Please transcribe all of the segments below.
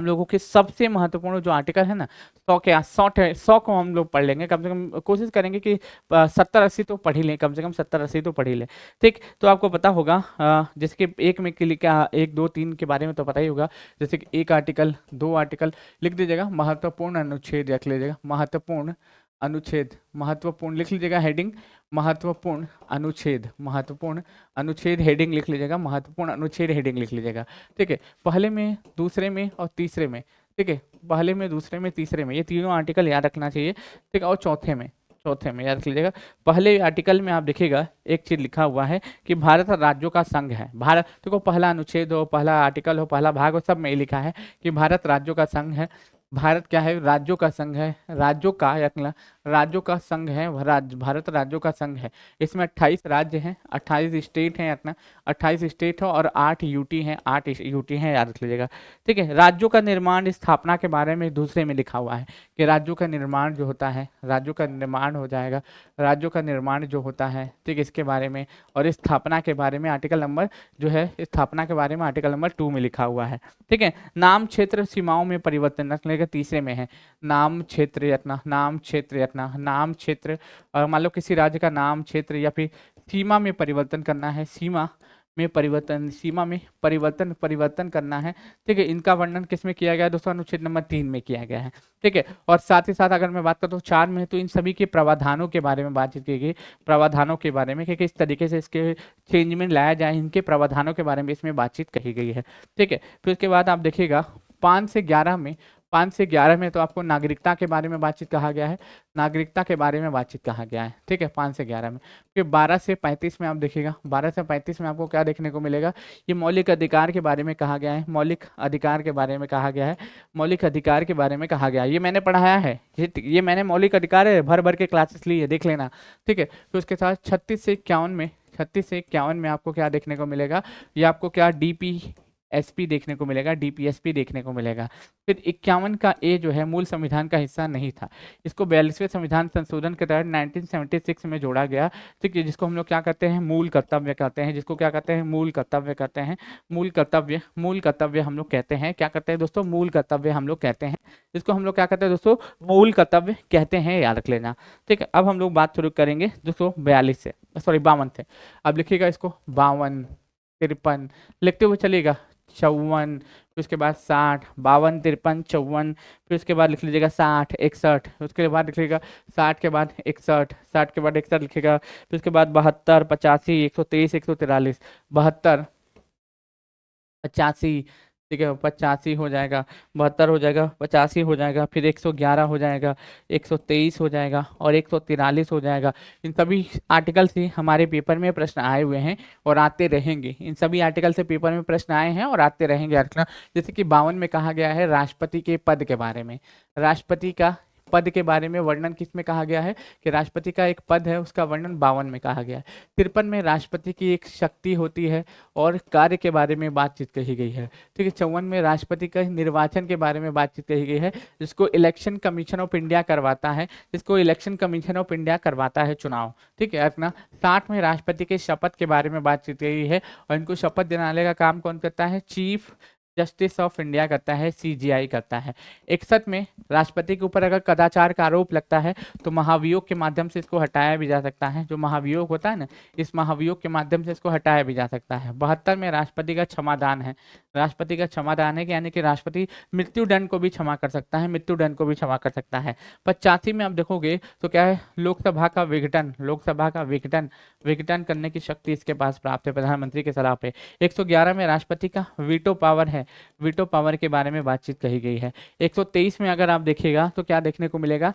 हम लोगों के सबसे महत्वपूर्ण जो आर्टिकल है ना, 100 के 100 को हम लोग पढ़ लेंगे, कम से कम कोशिश करेंगे कि 70-80 तो पढ़ ही लें, कम से कम 70-80 तो पढ़ ही लें। ठीक, तो आपको पता होगा जैसे कि एक में के लिए क्या, 1 2 3 के बारे में तो पता ही होगा। जैसे कि एक आर्टिकल, 2 आर्टिकल लिख दीजिएगा, महत्वपूर्ण अनुच्छेद रख लीजिएगा, महत्वपूर्ण अनुच्छेद, महत्वपूर्ण लिख लीजिएगा हेडिंग, महत्वपूर्ण अनुच्छेद, महत्वपूर्ण अनुच्छेद हेडिंग लिख लीजिएगा, महत्वपूर्ण अनुच्छेद हेडिंग लिख लीजिएगा। ठीक है, पहले में, दूसरे में और तीसरे में। ठीक है, पहले में, दूसरे में, तीसरे में, ये तीनों आर्टिकल याद रखना चाहिए। ठीक है, और चौथे में याद रख लीजिएगा। पहले आर्टिकल में आप देखिएगा एक चीज लिखा हुआ है कि भारत राज्यों का संघ है। भारत, देखो पहला अनुच्छेद हो, पहला आर्टिकल हो, पहला भाग हो, सब में ये लिखा है कि भारत राज्यों का संघ है। भारत क्या है, राज्यों का संघ है, राज्यों का या राज्यों का संघ है, भारत राज्यों का संघ है। इसमें 28 राज्य हैं, 28 स्टेट हैं अपना, 28 स्टेट हो और 8 यूटी हैं, 8 यूटी हैं, याद रख लीजिएगा। ठीक है, राज्यों का निर्माण स्थापना के बारे में दूसरे में लिखा हुआ है कि राज्यों का निर्माण जो होता है, राज्यों का निर्माण हो जाएगा, राज्यों का निर्माण जो होता है, ठीक है, इसके बारे में और स्थापना के बारे में आर्टिकल नंबर जो है, स्थापना के बारे में आर्टिकल नंबर 2 में लिखा हुआ है। ठीक है, नाम क्षेत्र सीमाओं में परिवर्तन रखने का तीसरे में है, नाम क्षेत्र यत्ना, नाम क्षेत्र यत्ना, नाम क्षेत्र, मान लो किसी राज्य का नाम क्षेत्र या फिर सीमा में परिवर्तन करना है, सीमा में परिवर्तन, सीमा में परिवर्तन करना है। ठीक है, इनका वर्णन किस में किया गया है दोस्तों, अनुच्छेद नंबर 3 में किया गया है। ठीक है, और साथ ही साथ अगर मैं बात करता हूँ 4 में, तो इन सभी के प्रावधानों के बारे में बातचीत की गई, प्रावधानों के बारे में कि किस तरीके से इसके चेंजमेंट लाया जाए, इनके प्रावधानों के बारे में इसमें बातचीत कही गई है। ठीक है, फिर उसके बाद आप देखिएगा 5 से 11 में तो आपको नागरिकता के बारे में बातचीत कहा गया है, नागरिकता के बारे में बातचीत कहा गया है। ठीक है, 5 से 11 में। फिर 12 से 35 में आप देखिएगा, 12 से 35 में आपको क्या देखने को मिलेगा, ये मौलिक अधिकार के बारे में कहा गया है, मौलिक अधिकार के बारे में कहा गया है, मौलिक अधिकार के बारे में कहा गया है। ये मैंने पढ़ाया है, ये मैंने मौलिक अधिकार है भर भर के क्लासेस ली है, देख लेना। ठीक है, फिर उसके साथ 36 से 51 में आपको क्या देखने को मिलेगा, ये आपको क्या डीपीएसपी देखने को मिलेगा, डीपीएसपी देखने को मिलेगा। फिर 51 का ए जो है मूल संविधान का हिस्सा नहीं था, इसको 42वें संविधान संशोधन के तहत 1976 में जोड़ा गया। ठीक है, जिसको हम लोग क्या कहते हैं, मूल कर्तव्य कहते हैं, जिसको क्या कहते हैं, मूल कर्तव्य कहते हैं, मूल कर्तव्य हम लोग कहते हैं, क्या कहते हैं दोस्तों, मूल कर्तव्य हम लोग कहते हैं, जिसको हम लोग क्या कहते हैं दोस्तों, मूल कर्तव्य कहते हैं, याद रख लेना। ठीक है, अब हम लोग बात शुरू करेंगे दोस्तों 52 से। अब लिखिएगा इसको 52, 53 लिखते हुए चलिएगा, 54, फिर उसके बाद 60, 52, 53, 54, फिर उसके बाद लिख लीजिएगा 60, 61, उसके बाद लिखिएगा 60 के बाद 61, 60 के बाद 61 लिखिएगा, फिर उसके बाद 72, 85, 123, 143, 72, 85, ठीक है, 85 हो जाएगा, 72 हो जाएगा, 85 हो जाएगा, फिर 111 हो जाएगा, 123 हो जाएगा और 143 हो जाएगा। इन सभी आर्टिकल से हमारे पेपर में प्रश्न आए हुए हैं और आते रहेंगे, इन सभी आर्टिकल से पेपर में प्रश्न आए हैं और आते रहेंगे आर्टिकल। जैसे कि 52 में कहा गया है राष्ट्रपति के पद के बारे में, राष्ट्रपति का पद के बारे में वर्णन किस में कहा गया है कि राष्ट्रपति का एक पद है, उसका वर्णन 52 में कहा गया है। 53 में राष्ट्रपति की एक शक्ति होती है और कार्य के बारे में बातचीत कही गई है। ठीक है, 54 में राष्ट्रपति का निर्वाचन के बारे में बातचीत कही गई है, जिसको इलेक्शन कमीशन ऑफ इंडिया करवाता है, चुनाव। ठीक है अपना। 60 में राष्ट्रपति के शपथ के बारे में बातचीत कही है और इनको शपथ दिलाने का काम कौन करता है, चीफ जस्टिस ऑफ इंडिया करता है, सीजीआई करता है। 61 में राष्ट्रपति के ऊपर अगर कदाचार का आरोप लगता है तो महाभियोग के माध्यम से इसको हटाया भी जा सकता है, जो महाभियोग होता है ना, इस महाभियोग के माध्यम से इसको हटाया भी जा सकता है। 72 में राष्ट्रपति का क्षमादान है, राष्ट्रपति का क्षमादान है कि यानी कि राष्ट्रपति मृत्युदंड को भी क्षमा कर सकता है, मृत्युदंड को भी क्षमा कर सकता है। 85 में आप देखोगे तो क्या है, लोकसभा का विघटन करने की शक्ति इसके पास प्राप्त है प्रधानमंत्री के सलाह पे। 111 में राष्ट्रपति का वीटो पावर है, वीटो पावर के बारे में बातचीत कही गई है। 123 में अगर आप देखिएगा तो क्या देखने को मिलेगा,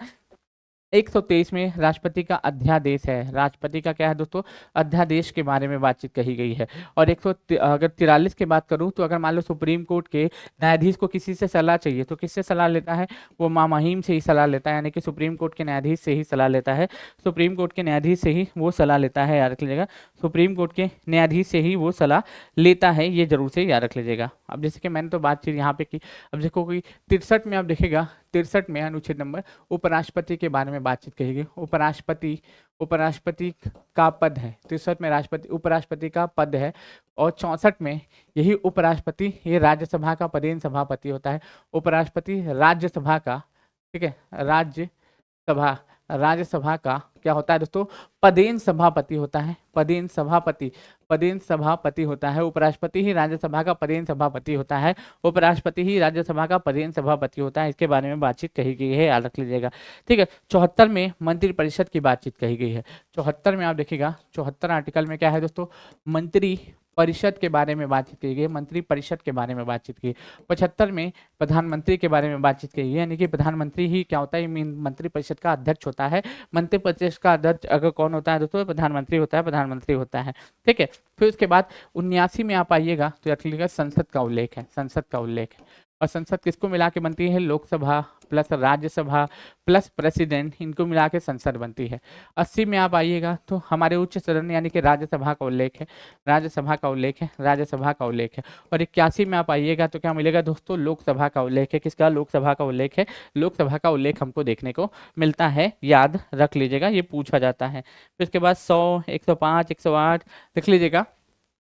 123 में राष्ट्रपति का अध्यादेश है, राष्ट्रपति का क्या है दोस्तों, अध्यादेश के बारे में बातचीत कही गई है। और अगर 43 की बात करूं तो अगर मान लो सुप्रीम कोर्ट के न्यायाधीश को किसी से सलाह चाहिए तो किससे सलाह लेता है, वो मामहीम से ही सलाह लेता है, यानी कि सुप्रीम कोर्ट के न्यायाधीश से ही सलाह लेता है, सुप्रीम कोर्ट के न्यायाधीश से ही वो सलाह लेता है, याद रख लीजिएगा, सुप्रीम कोर्ट के न्यायाधीश से ही वो सलाह लेता है, ये जरूर से याद रख लीजिएगा। अब जैसे कि मैंने तो बातचीत यहाँ पे की, अब देखो कि 63 में आप देखिएगा, 63 में अनुच्छेद नंबर उपराष्ट्रपति के बारे में बातचीत कही गई। उपराष्ट्रपति का पद है, 63 में राष्ट्रपति उपराष्ट्रपति का पद है, और 64 में यही उपराष्ट्रपति ये राज्यसभा का पदेन सभापति होता है। उपराष्ट्रपति राज्यसभा का, ठीक है, राज्यसभा का क्या होता है दोस्तों, पदेन सभापति होता है। पदेन सभापति होता है। उपराष्ट्रपति ही राज्यसभा का पदेन सभापति होता है। उपराष्ट्रपति ही राज्यसभा का पदेन सभापति होता है। इसके बारे में बातचीत कही गई है, याद रख लीजिएगा, ठीक है। 74 में मंत्रिपरिषद की बातचीत कही गई है। 74 में आप देखिएगा, 74 आर्टिकल में क्या है दोस्तों, मंत्री परिषद के बारे में बातचीत की गई, मंत्री परिषद के बारे में बातचीत की। 75 में प्रधानमंत्री के बारे में बातचीत की गई, यानी कि प्रधानमंत्री ही क्या होता है, मंत्री परिषद का अध्यक्ष होता है। मंत्री परिषद का अध्यक्ष अगर कौन होता है दोस्तों, प्रधानमंत्री होता है, ठीक है। फिर उसके बाद 79 में आप आइएगा तो याद रखिएगा संसद का उल्लेख है, और संसद किसको मिला के बनती है, Lok Sabha plus Rajya Sabha plus president, इनको मिला के संसद बनती है। 80 में आप आइएगा तो हमारे उच्च सदन यानी कि राज्यसभा का उल्लेख है। और 81 में आप आइएगा तो क्या मिलेगा दोस्तों, लोकसभा का उल्लेख है। किसका, लोकसभा का उल्लेख है। लोकसभा का उल्लेख हमको देखने को मिलता है, याद रख लीजिएगा, ये पूछा जाता है। फिर उसके बाद 100, 105, 108 देख लीजिएगा।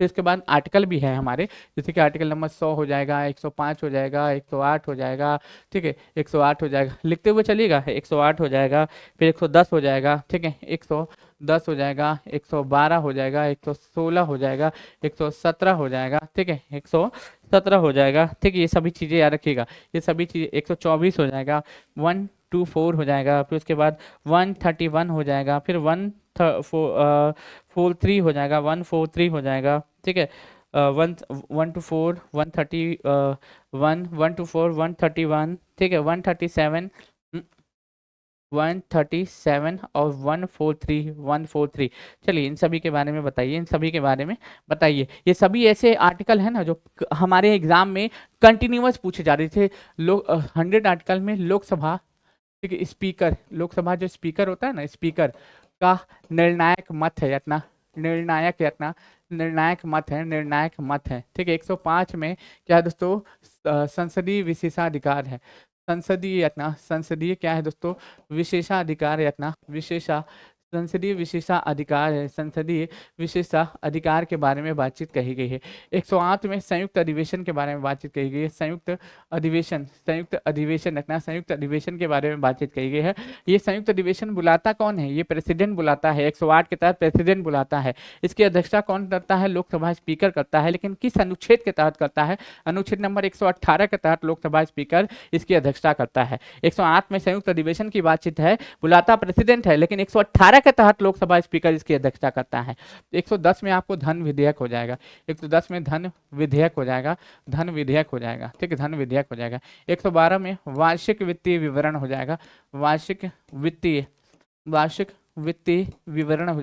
फिर इसके बाद आर्टिकल भी है हमारे, जैसे कि आर्टिकल नंबर 100 हो जाएगा, 105 हो जाएगा, 108 हो जाएगा, ठीक है, 108 हो जाएगा, लिखते हुए चलिएगा, 108 हो जाएगा, फिर 110 हो जाएगा, ठीक है, 110 हो जाएगा, 112 हो जाएगा, 116 हो जाएगा, 117 हो जाएगा, ठीक है, 117 हो जाएगा, ठीक है। ये सभी चीज़ें याद रखिएगा, ये सभी चीज़ें 124 हो जाएगा, 124 हो जाएगा, फिर उसके बाद 131 हो जाएगा, फिर 143 हो जाएगा, 143 हो जाएगा, ठीक है, 124, 131, ठीक है, 137 और 143। चलिए इन सभी के बारे में बताइए, ये सभी ऐसे आर्टिकल हैं ना जो हमारे एग्जाम में कंटिन्यूअस पूछे जा रहे थे। 100 आर्टिकल में लोकसभा, ठीक है, स्पीकर, लोकसभा जो स्पीकर होता है ना, स्पीकर का निर्णायक मत है, निर्णायक मत है, ठीक है। 105 में क्या है दोस्तों, संसदीय विशेषाधिकार है। संसदीय क्या है दोस्तों, संसदीय विशेषाधिकार के बारे में बातचीत कही गई है। 108 में संयुक्त अधिवेशन के बारे में बातचीत कही गई है। संयुक्त अधिवेशन के बारे में बातचीत कही गई है। ये संयुक्त अधिवेशन बुलाता कौन है, ये प्रेसिडेंट बुलाता है। 108 के तहत प्रेसिडेंट बुलाता है। इसकी अध्यक्षता कौन करता है, लोकसभा स्पीकर करता है। लेकिन किस अनुच्छेद के तहत करता है, अनुच्छेद नंबर 118 के तहत लोकसभा स्पीकर इसकी अध्यक्षता करता है। 108 में संयुक्त अधिवेशन की बातचीत है, बुलाता प्रेसिडेंट है, लेकिन 118 के तहत लोकसभा स्पीकर इसकी अध्यक्षता करता है। 110 में आपको धन विधेयक हो जाएगा, 110 में धन विधेयक हो जाएगा, ठीक है, धन विधेयक हो जाएगा। 112 में वार्षिक वित्तीय विवरण हो जाएगा, वार्षिक वित्तीय विवरण हो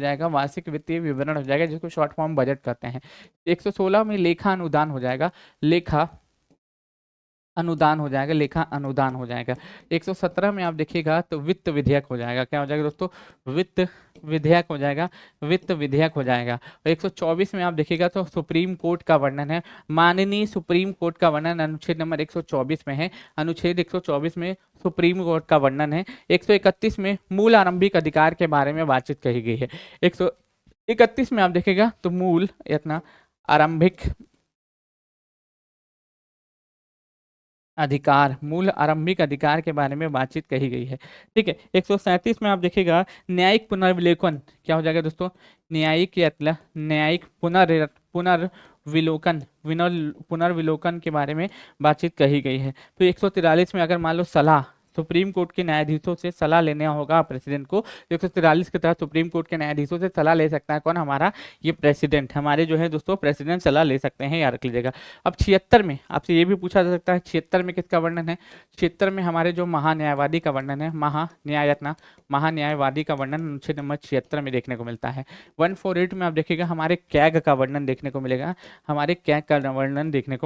जाएगा, जिसको शॉर्ट फॉर्म बजट कहते हैं। 116 में लेखा अनुदान हो जाएगा, लेखा अनुदान हो जाएगा। 117 में आप देखिएगा तो वित्त विधेयक हो जाएगा। क्या हो जाएगा दोस्तों, वित्त विधेयक हो जाएगा। और 124 में आप देखिएगा तो सुप्रीम कोर्ट का वर्णन है, माननीय सुप्रीम कोर्ट का वर्णन अनुच्छेद नंबर 124 में है। अनुच्छेद 124 में सुप्रीम कोर्ट का वर्णन है। 131 में मूल आरंभिक अधिकार के बारे में बातचीत कही गई है। 131 में आप देखिएगा तो मूल आरंभिक अधिकार के बारे में बातचीत कही गई है, ठीक है। 137 में आप देखिएगा न्यायिक पुनर्विलोकन, क्या हो जाएगा दोस्तों, न्यायिक पुनर्विलोकन के बारे में बातचीत कही गई है। तो 143 में अगर मान लो सलाह, सुप्रीम कोर्ट के न्यायाधीशों से सलाह लेने होगा प्रेसिडेंट को, 143 के तहत सुप्रीम कोर्ट के न्यायाधीशों से सलाह ले सकता है कौन, हमारा ये प्रेसिडेंट, हमारे जो है दोस्तों प्रेसिडेंट सलाह ले सकते हैं, याद रख लीजिएगा। अब 76 में आपसे ये भी पूछा जा सकता है, 76 में किसका वर्णन है, 76 में हमारे जो महान्यायवादी का वर्णन है, महान्यायवादी का वर्णन अनुच्छेद नंबर 76 में देखने को मिलता है। 148 में आप देखिएगा हमारे कैग का वर्णन देखने को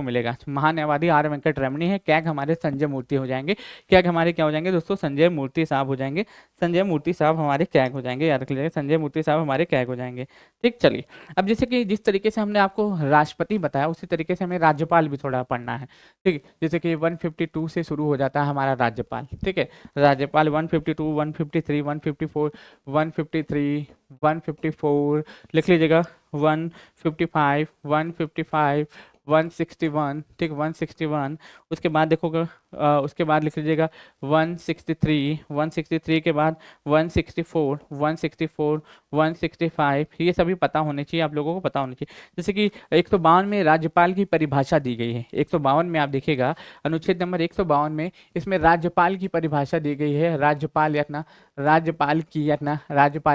मिलेगा, महान्यायवादी आर वेंकट रमणी है, कैग हमारे संजय मूर्ति हो जाएंगे। कैग हमारे क्या हो जाएंगे दोस्तों, संजय मूर्ति साहब हो जाएंगे। संजय मूर्ति साहब हमारे कैग हो जाएंगे, याद रख लीजिएगा, संजय मूर्ति साहब हमारे कैग हो जाएंगे। ठीक, चलिए अब जैसे कि जिस तरीके से हमने आपको राष्ट्रपति बताया उसी तरीके से हमें राज्यपाल भी थोड़ा पढ़ना है। ठीक है, जैसे कि 152 से शुरू हो जाता है हमारा राज्यपाल। ठीक है, राज्यपाल 152, 153, 154, 153, 154 लिख लीजिएगा, 155, 155, 161, ठीक, 161। उसके बाद देखोगे उसके बाद लिख लीजिएगा 163, 163 के बाद 164, 164, 165। ये सभी पता होने चाहिए, आप लोगों को पता होना चाहिए। जैसे कि 152 में राज्यपाल की परिभाषा दी गई है। 152 में आप देखिएगा अनुच्छेद नंबर 152 में इसमें राज्यपाल की परिभाषा दी गई है। राज्यपाल अपना राज्यपाल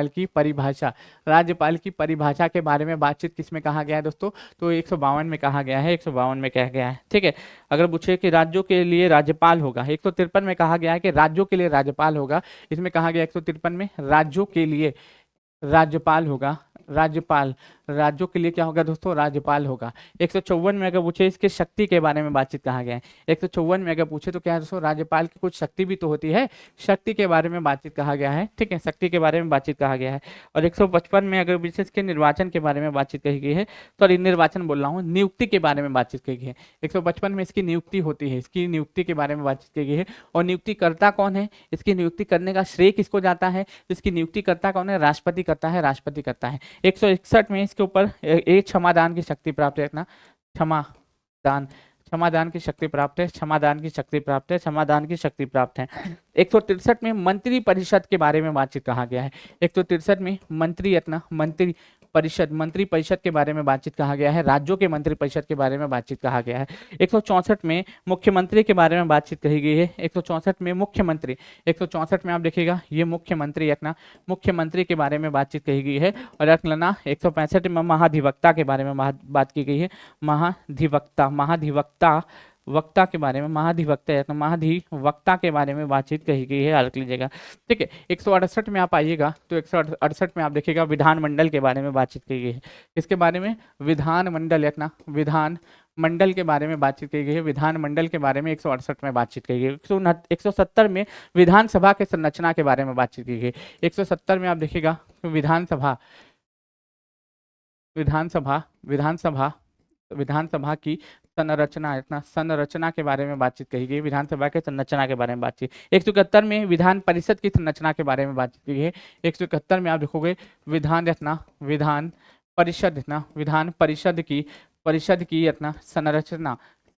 की परिभाषा, राज्यपाल की परिभाषा के बारे में बातचीत किसमें कहा गया है दोस्तों, तो 152 में कहा गया है, 152 में कहा गया है। ठीक है, अगर पूछे कि राज्यों के लिए राज्यपाल होगा, 153 में कहा गया है कि राज्यों के लिए राज्यपाल होगा। इसमें कहा गया 153 में राज्यों के लिए राज्यपाल होगा। राज्यपाल, राज्यों के लिए क्या होगा दोस्तों, राज्यपाल होगा। 154 में अगर पूछे इसके शक्ति के बारे में बातचीत कहा गया है। 154 में अगर पूछे तो क्या है दोस्तों, राज्यपाल की कुछ शक्ति भी तो होती है, शक्ति के बारे में बातचीत कहा गया है। ठीक है, शक्ति के बारे में बातचीत कहा गया है। और 155 में अगर विशेष के निर्वाचन के बारे में बातचीत कही गई है, सॉरी निर्वाचन बोल रहा हूँ, नियुक्ति के बारे में बातचीत कही गई है। 155 में इसकी नियुक्ति होती है, इसकी नियुक्ति के बारे में बातचीत की गई है। और नियुक्तिकर्ता कौन है, इसकी नियुक्ति करने का श्रेय किसको जाता है, इसकी नियुक्तिकर्ता कौन है, राष्ट्रपति करता है, राष्ट्रपति करता है। 161 में इसके ऊपर एक क्षमादान की शक्ति प्राप्त है, इतना क्षमादान, क्षमादान की शक्ति प्राप्त है, क्षमादान की शक्ति प्राप्त है, क्षमादान की शक्ति प्राप्त है। 163 में मंत्री परिषद के बारे में बातचीत कहा गया है। 163 में मंत्री परिषद के बारे में बातचीत कहा गया है, राज्यों के मंत्री परिषद के बारे में बातचीत कहा गया है। 164 में मुख्यमंत्री के बारे में बातचीत कही गई है। 164 में मुख्यमंत्री, 164 में आप देखिएगा ये मुख्यमंत्री मुख्यमंत्री के बारे में बातचीत कही गई है। और रख लेना 165 में महाधिवक्ता के बारे में बात की गई है। वक्ता के बारे में, महाधिवक्ता के बारे में बातचीत कही गई है, रख लीजिएगा। ठीक है, 168 में आप आइएगा तो 168 में आप देखिएगा विधानमंडल के बारे में बातचीत की गई है। इसके बारे में विधानमंडल विधानमंडल के बारे में बातचीत की गई है। विधानमंडल के बारे में 168 में बातचीत की गई। 170 में विधानसभा के संरचना के बारे में बातचीत की गई। 170 में आप देखिएगा विधानसभा की संरचना के बारे में बातचीत कही गई। विधानसभा के संरचना के बारे में बातचीत। 171 में विधान परिषद की संरचना के बारे में बातचीत की गई है। 171 में आप देखोगे विधान परिषद की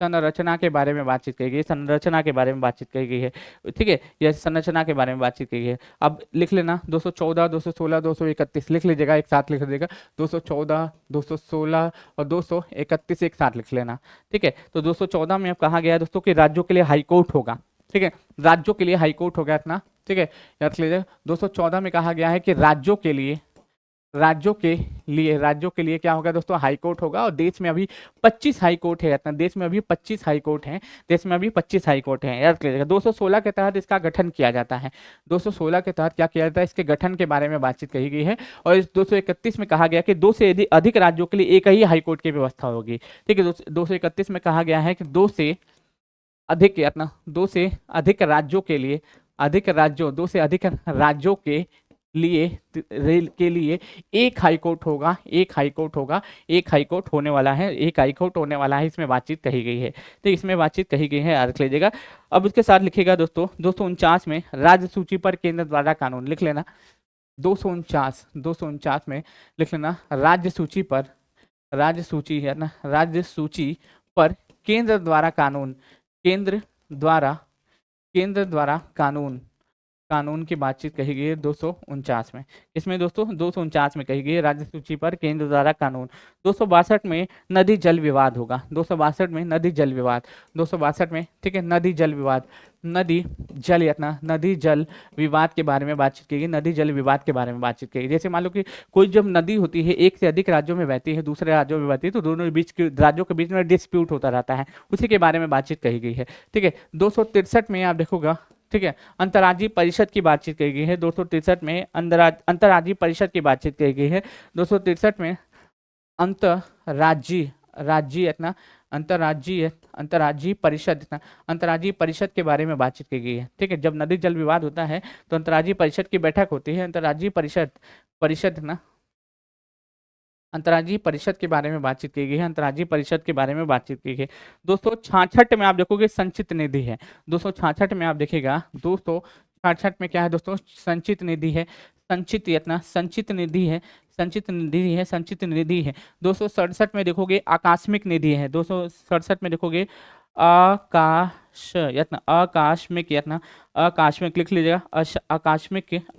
संरचना के बारे में बातचीत की गई, संरचना के बारे में बातचीत की गई है। ठीक है, यह संरचना के बारे में बातचीत की गई है। अब लिख लेना 214, 216, 231 लिख लीजिएगा, एक साथ लिख लीजिएगा। 214, 216 और 231 एक साथ लिख लेना। ठीक है, तो 214 में अब कहा गया है दोस्तों कि राज्यों के लिए हाईकोर्ट होगा। ठीक है, राज्यों के लिए हाईकोर्ट होगा इतना। ठीक है, याद रख लीजिएगा। 214 में कहा गया है कि राज्यों के लिए क्या होगा दोस्तों, हाई कोर्ट होगा। और देश में अभी 25 हाई कोर्ट है, देश में अभी 25 हाई कोर्ट हैं, याद कीजिएगा। 216 के तहत इसका गठन किया जाता है। 216 के तहत क्या किया जाता है, इसके गठन के बारे में बातचीत कही गई है। और इस 231 में कहा गया कि 2 से अधिक राज्यों के लिए एक ही हाई कोर्ट की व्यवस्था होगी। ठीक है, 231 में कहा गया है कि 2 से अधिक राज्यों के लिए, 2 से अधिक राज्यों के लिए एक हाईकोर्ट होगा, एक हाईकोर्ट होने वाला है, इसमें बातचीत कही गई है। तो इसमें बातचीत कही गई है, रख लीजिएगा। अब उसके साथ लिखिएगा दोस्तों 249 में राज्य सूची पर केंद्र द्वारा कानून, लिख लेना 249 में लिख लेना राज्य सूची पर केंद्र द्वारा कानून की बातचीत कही गई है 249 में। इसमें दोस्तों 249 में कही गई है राज्य सूची पर केंद्र द्वारा कानून। 262 में नदी जल विवाद होगा। 262 में नदी जल विवाद, 262 में, ठीक है, नदी जल विवाद के बारे में बातचीत की गई। नदी जल विवाद के बारे में बातचीत की गई। जैसे मान लो कि कोई जब नदी होती है, एक से अधिक राज्यों में बहती है, दूसरे राज्यों में बहती है, तो दोनों राज्यों के बीच में डिस्प्यूट होता रहता है, उसी के बारे में बातचीत कही गई है। ठीक है, 263 में आप देखोगा, ठीक है, अंतर्राज्यीय परिषद की बातचीत की गई है। 263 में अंतर्राज्यीय परिषद की बातचीत की गई है। 263 में अंतर्राज्यीय अंतर्राज्यीय परिषद अंतर्राज्यीय परिषद के बारे में बातचीत की गई है। ठीक है, जब नदी जल विवाद होता है तो अंतर्राज्यीय परिषद की बैठक होती है। अंतर्राज्यीय परिषद परिषद ना अंतर्राज्यीय परिषद के बारे में बातचीत की गई है। अंतर्राज्यीय परिषद के बारे में बातचीत की गई। 266 में आप देखोगे संचित निधि है। 266 में आप देखिएगा 266 में क्या है दोस्तों, संचित निधि है। संचित यत्न संचित निधि है, संचित निधि है, संचित निधि है। 267 में देखोगे आकस्मिक निधि है। 267 में देखोगे आकाश यत्न आकस्मिक यत्न आकस्मिक लिख लीजिएगा।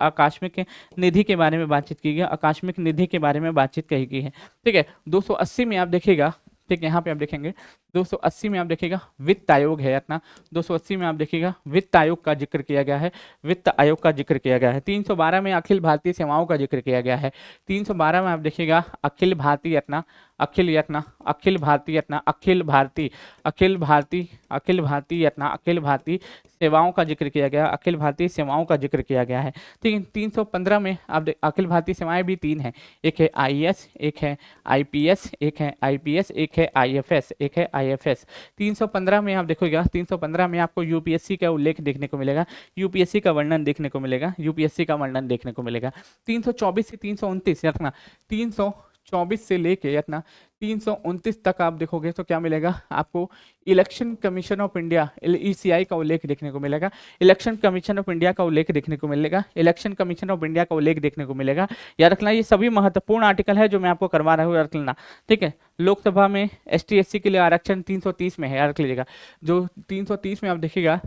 आकस्मिक निधि के बारे में बातचीत की गई। आकस्मिक निधि के बारे में बातचीत कही गई है। ठीक है, 280 में आप देखिएगा, ठीक है, यहाँ पे आप देखेंगे 280 में आप देखिएगा वित्त आयोग है अपना। 280 में आप देखिएगा वित्त आयोग का जिक्र किया गया है। वित्त आयोग का जिक्र किया गया है। 312 में अखिल भारतीय सेवाओं का जिक्र किया गया है। 312 में आप देखिएगा अखिल भारतीय यत्न अखिल यत्न अखिल भारतीय यत्न अखिल भारतीय अखिल भारतीय अखिल भारतीय यत्न अखिल भारतीय सेवाओं का जिक्र किया गया। अखिल भारतीय सेवाओं का जिक्र किया गया है। ठीक है, 315 में आप अखिल भारतीय सेवाएं भी तीन हैं। एक है आईएएस, एक है आईपीएस, एक है आईपीएस, एक है आईएफएस, एक है आईएफएस। 315 में आप देखोगे 315 में आपको यूपीएससी का उल्लेख देखने को मिलेगा। यूपीएससी का वर्णन देखने को मिलेगा। यूपीएससी का वर्णन देखने को मिलेगा। 324 से 329 रखना। 324 से लेके अपना 329 तक आप देखोगे तो क्या मिलेगा आपको, election commission of India ECI का उल्लेख देखने को मिलेगा। इलेक्शन कमीशन ऑफ इंडिया का उल्लेख देखने को मिलेगा। इलेक्शन कमीशन ऑफ इंडिया का उल्लेख देखने को मिलेगा। याद रखना ये सभी महत्वपूर्ण आर्टिकल है जो मैं आपको करवा रहा हूँ, याद रख लेना। ठीक है, लोकसभा में एसटी एससी के लिए आरक्षण 330 में है, याद रख लीजिएगा। जो 330 में आप देखिएगा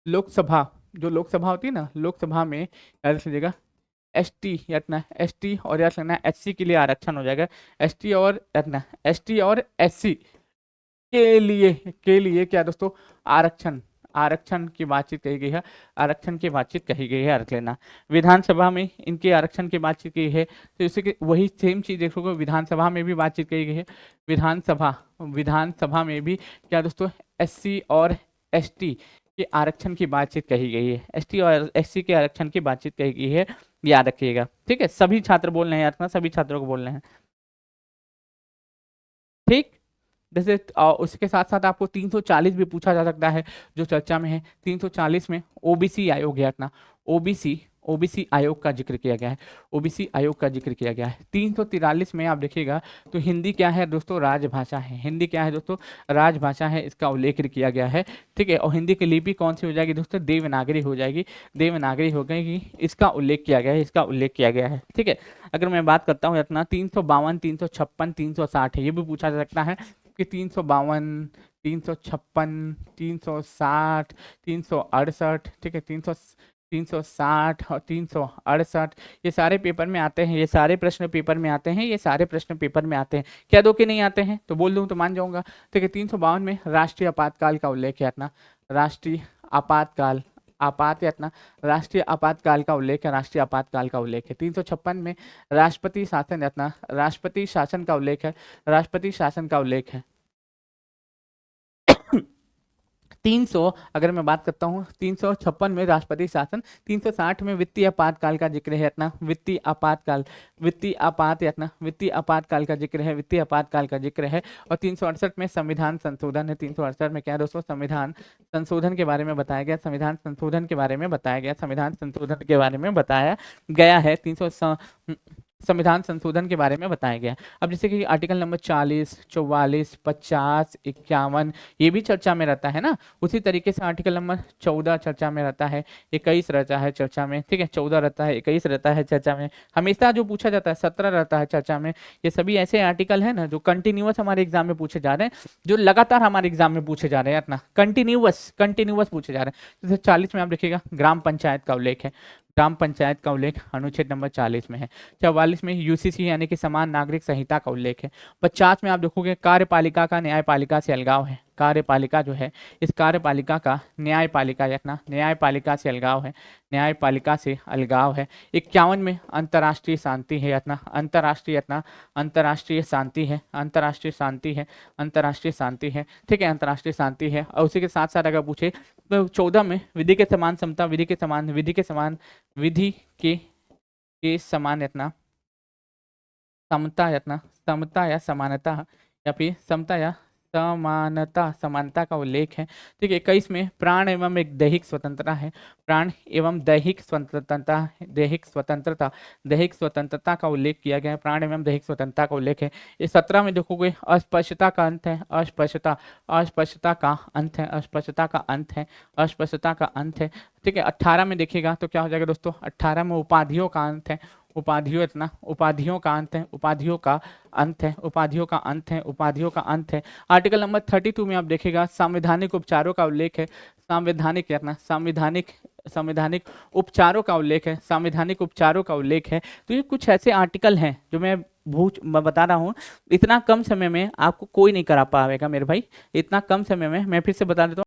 लोकसभा, जो लोकसभा होती है ना, लोकसभा में याद रख लीजिएगा एसटी यत्न एसटी और याद रखना एससी के लिए आरक्षण हो जाएगा। एसटी और यत्न एसटी और एससी के लिए क्या दोस्तों, आरक्षण आरक्षण की बातचीत कही गई है। आरक्षण की बातचीत कही गई है, रख लेना। विधानसभा में इनके आरक्षण की बातचीत की है, तो इसी के वही सेम चीज देखोगे विधानसभा में भी बातचीत कही गई है। विधानसभा में भी क्या दोस्तों, एससी और एसटी के आरक्षण की बातचीत कही गई है। एसटी और एससी के आरक्षण की बातचीत कही गई है, याद रखिएगा। ठीक है, सभी छात्र बोल रहे हैं, याद रखना सभी छात्रों को बोल रहे हैं। ठीक, जैसे उसके साथ साथ आपको 340 भी पूछा जा सकता है जो चर्चा में है। 340 में ओबीसी आयोग है अपना। ओबीसी आयोग का जिक्र किया गया है। ओबीसी आयोग का जिक्र किया गया है। 343 में आप देखिएगा तो हिंदी क्या है दोस्तों, राजभाषा है। हिंदी क्या है दोस्तों, राजभाषा है, इसका उल्लेख किया गया है। ठीक है, और हिंदी की लिपि कौन सी हो जाएगी दोस्तों, देवनागरी हो जाएगी। देवनागरी हो गई, इसका उल्लेख किया गया है, इसका उल्लेख किया गया है। ठीक है, अगर मैं बात करता हूँ अपना 352, 356, 360 है, ये भी पूछा जा सकता है कि 352, 356, 360, 368, ठीक है, 360 और 368 ये सारे पेपर में आते हैं। ये सारे प्रश्न पेपर में आते हैं। ये सारे प्रश्न पेपर में आते हैं। क्या दो कि नहीं आते हैं, तो बोल दूं तो मान जाऊंगा। ठीक है, 352 में राष्ट्रीय आपातकाल का उल्लेख है अपना। राष्ट्रीय आपातकाल आपात राष्ट्रीय आपातकाल का उल्लेख है। राष्ट्रीय आपातकाल का उल्लेख है। 356 में राष्ट्रपति शासन यत्न राष्ट्रपति शासन का उल्लेख है। राष्ट्रपति शासन का उल्लेख है। 300 अगर मैं बात करता हूँ 356 में राष्ट्रपति शासन। 360 में वित्तीय आपातकाल का जिक्र है अपना। वित्तीय आपातकाल वित्तीय आपातकाल का जिक्र है। वित्तीय आपातकाल का जिक्र है। और 368 में संविधान संशोधन है। 368 में क्या है दोस्तों, संविधान संशोधन के बारे में बताया गया। संविधान संशोधन के बारे में बताया गया। संविधान संशोधन के बारे में बताया गया है। 300 संविधान संशोधन के बारे में बताया गया। अब जैसे कि आर्टिकल नंबर 40, 44, 50, 51 ये भी चर्चा में रहता है ना। उसी तरीके से आर्टिकल नंबर 14 चर्चा में रहता है, 21 रहता है चर्चा में। ठीक है, 14 रहता है, 21 रहता है चर्चा में। हमेशा जो पूछा जाता है 17 रहता है चर्चा में। ये सभी ऐसे आर्टिकल है ना जो कंटिन्यूअस हमारे एग्जाम में पूछे जा रहे हैं, जो लगातार हमारे एग्जाम में पूछे जा रहे हैं अपना कंटिन्यूअस पूछे जा रहे हैं। जैसे 40 में आप देखिएगा ग्राम पंचायत का उल्लेख है। ग्राम पंचायत का उल्लेख अनुच्छेद नंबर 40 में है। 44 में यूसीसी यानी कि समान नागरिक संहिता का उल्लेख है। 50 में आप देखोगे कार्यपालिका का न्यायपालिका से अलगाव है। कार्यपालिका जो है, इस कार्यपालिका का न्यायपालिका से अलगाव है। न्यायपालिका से अलगाव है। 51 में अंतर्राष्ट्रीय शांति है अंतर्राष्ट्रीय शांति है। अंतर्राष्ट्रीय शांति है। अंतर्राष्ट्रीय शांति है। ठीक है, अंतर्राष्ट्रीय शांति है। और उसी के साथ साथ अगर पूछे तो 14 में विधि के समान समता, विधि के समान समता समता या समानता या फिर समता या समानता, समानता का उल्लेख है। ठीक है, 21 में प्राण एवं एक दैहिक स्वतंत्रता है, प्राण एवं दैहिक स्वतंत्रता, दैहिक स्वतंत्रता, दैहिक स्वतंत्रता का उल्लेख किया गया है, प्राण एवं दैहिक स्वतंत्रता का उल्लेख है। इस 17 में देखोगे अस्पष्टता का अंत है, अस्पष्टता, अस्पष्टता का अंत है, अस्पष्टता का अंत है, अस्पष्टता का अंत है। ठीक है, 18 में देखिएगा तो क्या हो जाएगा दोस्तों, 18 में उपाधियों का अंत है, उपाधियों, इतना उपाधियों का अंत है, उपाधियों का अंत है, उपाधियों का अंत है, उपाधियों का अंत है। आर्टिकल नंबर 32 में आप देखिएगा संवैधानिक उपचारों का उल्लेख है, संवैधानिक क्या, संवैधानिक, संवैधानिक उपचारों का उल्लेख है, संवैधानिक उपचारों का उल्लेख है। तो ये कुछ ऐसे आर्टिकल हैं जो मैं बता रहा हूँ, इतना कम समय में आपको कोई नहीं करा पाएगा मेरे भाई, इतना कम समय में। मैं फिर से बता देता हूँ।